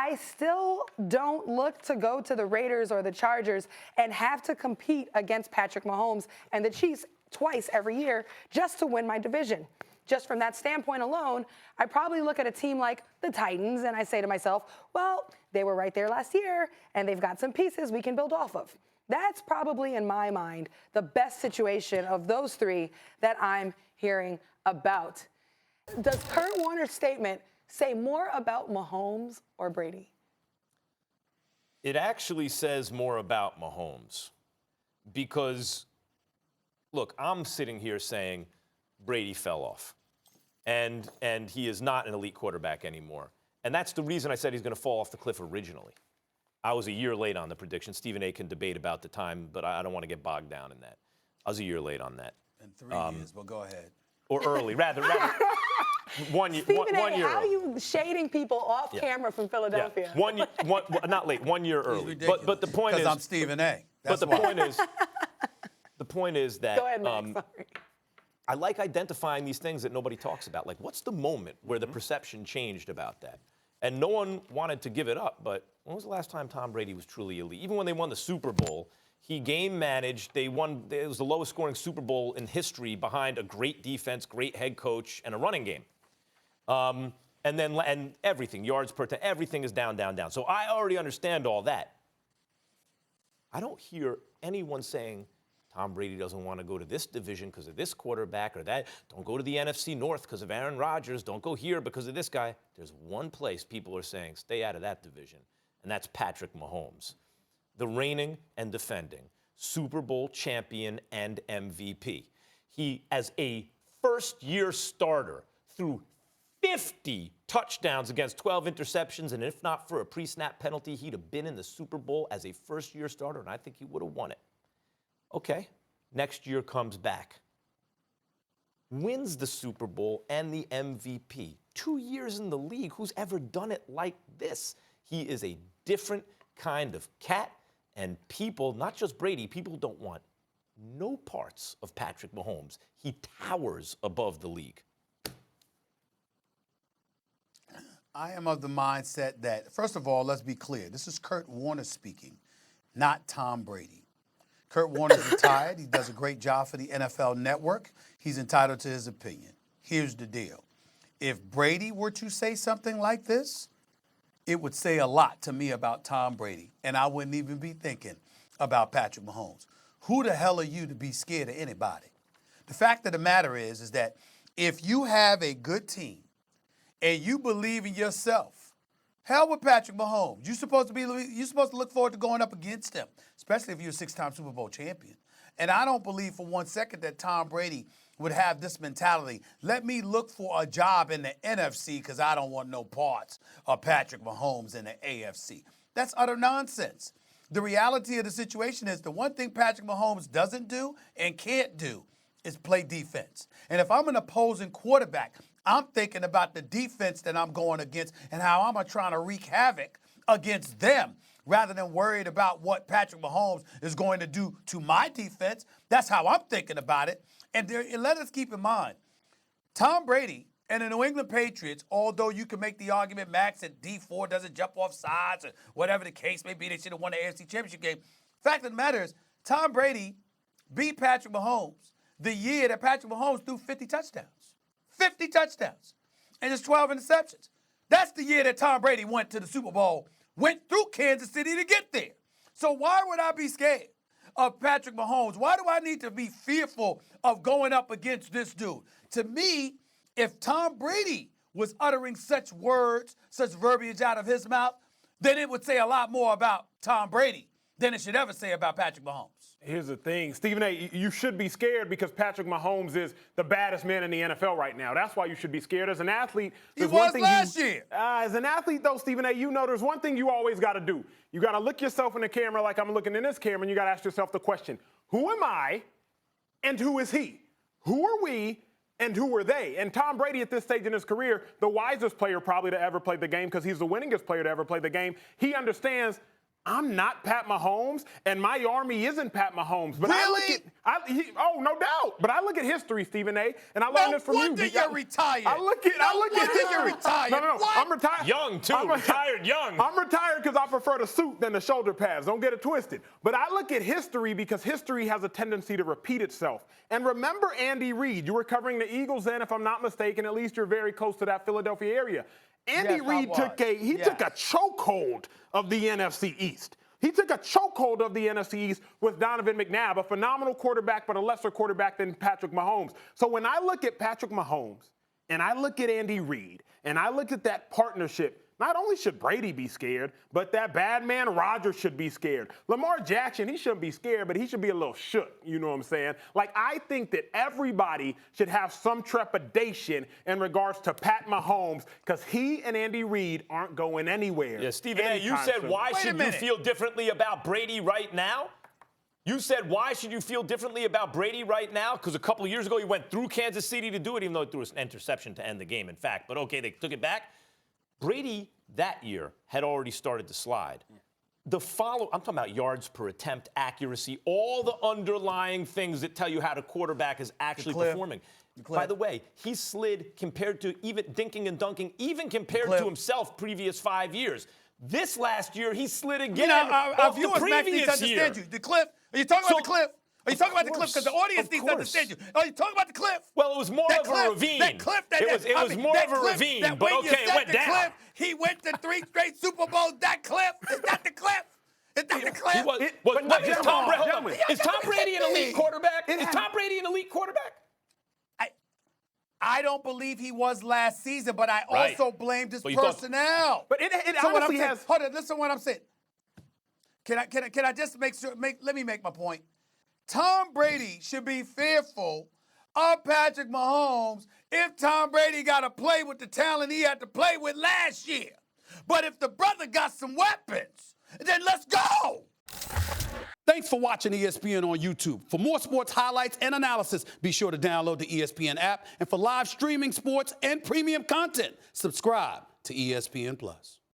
I still don't look to go to the Raiders or the Chargers and have to compete against Patrick Mahomes and the Chiefs twice every year just to win my division. Just from that standpoint alone, I probably look at a team like the Titans and I say to myself, well, they were right there last year and they've got some pieces we can build off of. That's probably, in my mind, the best situation of those three that I'm hearing about. Does Kurt Warner's statement say more about Mahomes or Brady? It actually says more about Mahomes because, look, I'm sitting here saying Brady fell off. And he is not an elite quarterback anymore. And that's the reason I said he's going to fall off the cliff originally. I was a year late on the prediction. Stephen A. can debate about the time, but I don't want to get bogged down in that. I was a year late on that. In 3 years, well, go ahead. Or early, rather. One year. Stephen A., one year how are early. you shading people off camera from Philadelphia? Yeah. Not late, 1 year early. But the point is, because I'm Stephen A. That's but the point is that Go ahead, Max. Sorry. I like identifying these things that nobody talks about. Like, what's the moment where the perception changed about that? And no one wanted to give it up, but when was the last time Tom Brady was truly elite? Even when they won the Super Bowl, he game managed. They won. It was the lowest scoring Super Bowl in history behind a great defense, great head coach, and a running game. And everything, yards per time, everything is down, down, down. So I already understand all that. I don't hear anyone saying, Tom Brady doesn't want to go to this division because of this quarterback or that. Don't go to the NFC North because of Aaron Rodgers. Don't go here because of this guy. There's one place people are saying, stay out of that division, and that's Patrick Mahomes, the reigning and defending Super Bowl champion and MVP. He, as a first-year starter, threw 50 touchdowns against 12 interceptions, and if not for a pre-snap penalty, he'd have been in the Super Bowl as a first-year starter, and I think he would have won it. Okay, next year comes back, wins the Super Bowl and the MVP. 2 years in the league, who's ever done it like this? He is a different kind of cat, and people, not just Brady, people don't want no parts of Patrick Mahomes. He towers above the league. I am of the mindset that, first of all, let's be clear. This is Kurt Warner speaking, not Tom Brady. Kurt Warner's retired. He does a great job for the NFL Network. He's entitled to his opinion. Here's the deal. If Brady were to say something like this, it would say a lot to me about Tom Brady, and I wouldn't even be thinking about Patrick Mahomes. Who the hell are you to be scared of anybody? The fact of the matter is that if you have a good team and you believe in yourself, hell with Patrick Mahomes. You're supposed to look forward to going up against him, especially if you're a 6-time Super Bowl champion. And I don't believe for 1 second that Tom Brady would have this mentality. Let me look for a job in the NFC because I don't want no parts of Patrick Mahomes in the AFC. That's utter nonsense. The reality of the situation is the one thing Patrick Mahomes doesn't do and can't do is play defense. And if I'm an opposing quarterback, I'm thinking about the defense that I'm going against and how I'm trying to wreak havoc against them rather than worried about what Patrick Mahomes is going to do to my defense. That's how I'm thinking about it. And let us keep in mind, Tom Brady and the New England Patriots, although you can make the argument, Max, that D4 doesn't jump off sides or whatever the case may be, they should have won the AFC Championship game. Fact of the matter is, Tom Brady beat Patrick Mahomes the year that Patrick Mahomes threw 50 touchdowns. 50 touchdowns and just 12 interceptions. That's the year that Tom Brady went to the Super Bowl, went through Kansas City to get there. So why would I be scared of Patrick Mahomes? Why do I need to be fearful of going up against this dude? To me, if Tom Brady was uttering such words, such verbiage out of his mouth, then it would say a lot more about Tom Brady than it should ever say about Patrick Mahomes. Here's the thing, Stephen A., you should be scared because Patrick Mahomes is the baddest man in the NFL right now. That's why you should be scared. As an athlete, he was last year. As an athlete, though, Stephen A., you know there's one thing you always got to do. You got to look yourself in the camera like I'm looking in this camera, and you got to ask yourself the question, who am I and who is he? Who are we and who are they? And Tom Brady at this stage in his career, the wisest player probably to ever play the game because he's the winningest player to ever play the game, he understands I'm not Pat Mahomes, and my army isn't Pat Mahomes. But Really? No doubt. But I look at history, Stephen A., and I learned this from you. No wonder you're retired. I look at you're retired. No, What? I'm retired. Young, too. Retired young. I'm retired because I prefer the suit than the shoulder pads. Don't get it twisted. But I look at history because history has a tendency to repeat itself. And remember Andy Reid. You were covering the Eagles then, if I'm not mistaken. At least you're very close to that Philadelphia area. Andy Yes, I Reid was. took a chokehold of the NFC East. He took a chokehold of the NFC East with Donovan McNabb, a phenomenal quarterback, but a lesser quarterback than Patrick Mahomes. So when I look at Patrick Mahomes and I look at Andy Reid and I look at that partnership, not only should Brady be scared, but that bad man Rodgers should be scared. Lamar Jackson, he shouldn't be scared, but he should be a little shook, you know what I'm saying? Like, I think that everybody should have some trepidation in regards to Pat Mahomes because he and Andy Reid aren't going anywhere. Yeah, Stephen A., you anytime said, soon. why Wait a should you minute. feel differently about Brady right now? You said, why should you feel differently about Brady right now? Because a couple of years ago, he went through Kansas City to do it, even though he threw an interception to end the game, in fact. But okay, they took it back. Brady that year had already started to slide. I'm talking about yards per attempt, accuracy, all the underlying things that tell you how the quarterback is actually performing. By the way, he slid compared to even dinking and dunking, even compared to himself previous 5 years. This last year, he slid again Our off the viewers Max, need to previous year. understand you. The cliff. Are you talking about the cliff? Are you talking about the cliff? Because the audience needs to understand you. Are you talking about the cliff? Well, it was more of a ravine. That cliff. It was more of a ravine, but okay, it went down. Cliff, he went to 3 straight Super Bowls. That cliff. Is that the cliff? Is that the cliff? Is Tom Brady an elite quarterback? Is Tom Brady an elite quarterback? I don't believe he was last season, but I also blamed his personnel. But it so what I'm honestly saying, has. hold on, listen to what I'm saying. Can I just let me make my point. Tom Brady should be fearful of Patrick Mahomes if Tom Brady got to play with the talent he had to play with last year. But if the brother got some weapons, then let's go. Thanks for watching ESPN on YouTube. For more sports highlights and analysis, be sure to download the ESPN app. And for live streaming sports and premium content, subscribe to ESPN+.